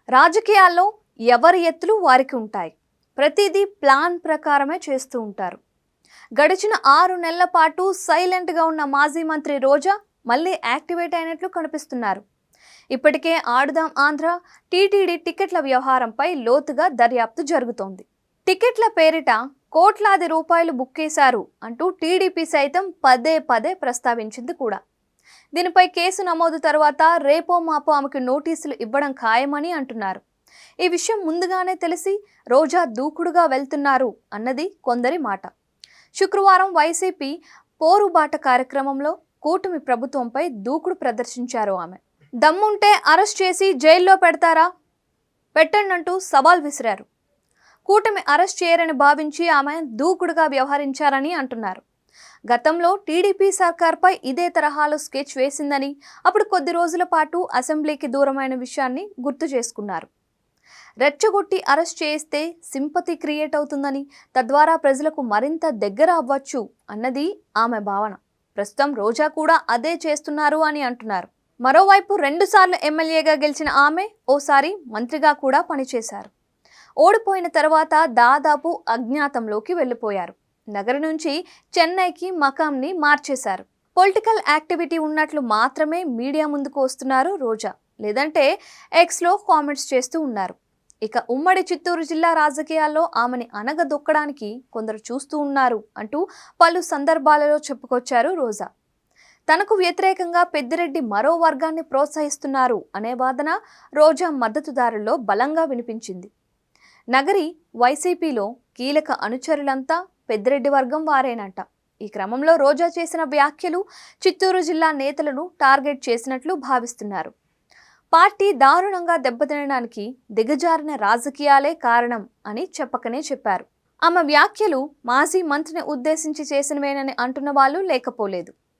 రాజకీయాల్లో ఎవరి ఎత్తులు వారికి ఉంటాయి. ప్రతిదీ ప్లాన్ ప్రకారమే చేస్తూ ఉంటారు. గడిచిన 6 నెలల పాటు సైలెంట్గా ఉన్న మాజీ మంత్రి రోజా మళ్ళీ యాక్టివేట్ అయినట్లు కనిపిస్తున్నారు. ఇప్పటికే ఆడుదాం ఆంధ్ర టీటీడీ టికెట్ల వ్యవహారంపై లోతుగా దర్యాప్తు జరుగుతోంది. టికెట్ల పేరిట కోట్లాది రూపాయలు బుక్కేశారు అంటూ టీడీపీ సైతం పదే పదే ప్రస్తావించింది కూడా. దీనిపై కేసు నమోదు తర్వాత రేపో మాపో ఆమెకు నోటీసులు ఇవ్వడం ఖాయమని అంటున్నారు. ఈ విషయం ముందుగానే తెలిసి రోజా దూకుడుగా వెళ్తున్నారు అన్నది కొందరి మాట. శుక్రవారం వైసీపీ పోరుబాట కార్యక్రమంలో కూటమి ప్రభుత్వంపై దూకుడు ప్రదర్శించారు ఆమె. దమ్ముంటే అరెస్ట్ చేసి జైల్లో పెడతారా, పెట్టండంటూ సవాల్ విసిరారు. కూటమి అరెస్ట్ చేయరని భావించి ఆమె దూకుడుగా వ్యవహరించారని అంటున్నారు. గతంలో టీడీపీ సర్కార్పై ఇదే తరహాలో స్కెచ్ వేసిందని, అప్పుడు కొద్ది రోజుల పాటు అసెంబ్లీకి దూరమైన విషయాన్ని గుర్తు చేసుకున్నారు. రెచ్చగొట్టి అరెస్ట్ చేస్తే సింపతి క్రియేట్ అవుతుందని, తద్వారా ప్రజలకు మరింత దగ్గర అవ్వచ్చు అన్నది ఆమె భావన. ప్రస్తుతం రోజా కూడా అదే చేస్తున్నారు అని అంటున్నారు. మరోవైపు 2 సార్లు ఎమ్మెల్యేగా గెలిచిన ఆమె ఓసారి మంత్రిగా కూడా పనిచేశారు. ఓడిపోయిన తర్వాత దాదాపు అజ్ఞాతంలోకి వెళ్ళిపోయారు. నగరం నుంచి చెన్నైకి మకాంని మార్చేశారు. పొలిటికల్ యాక్టివిటీ ఉన్నట్లు మాత్రమే మీడియా ముందుకు వస్తున్నారు రోజా, లేదంటే ఎక్స్లో కామెంట్స్ చేస్తూ ఉన్నారు. ఇక ఉమ్మడి చిత్తూరు జిల్లా రాజకీయాల్లో ఆమెని అనగదొక్కడానికి కొందరు చూస్తూ ఉన్నారు అంటూ పలు సందర్భాలలో చెప్పుకొచ్చారు రోజా. తనకు వ్యతిరేకంగా పెద్దిరెడ్డి మరో వర్గాన్ని ప్రోత్సహిస్తున్నారు అనే వాదన రోజా మద్దతుదారుల్లో బలంగా వినిపించింది. నగరి వైసీపీలో కీలక అనుచరులంతా పెద్దిరెడ్డి వర్గం వారేనంట. ఈ క్రమంలో రోజా చేసిన వ్యాఖ్యలు చిత్తూరు జిల్లా నేతలను టార్గెట్ చేసినట్లు భావిస్తున్నారు. పార్టీ దారుణంగా దెబ్బతినడానికి దిగజారిన రాజకీయాలే కారణం అని చెప్పకనే చెప్పారు. ఆమె వ్యాఖ్యలు మాజీ మంత్రిని ఉద్దేశించి చేసినవేనని అంటున్న వాళ్ళు లేకపోలేదు.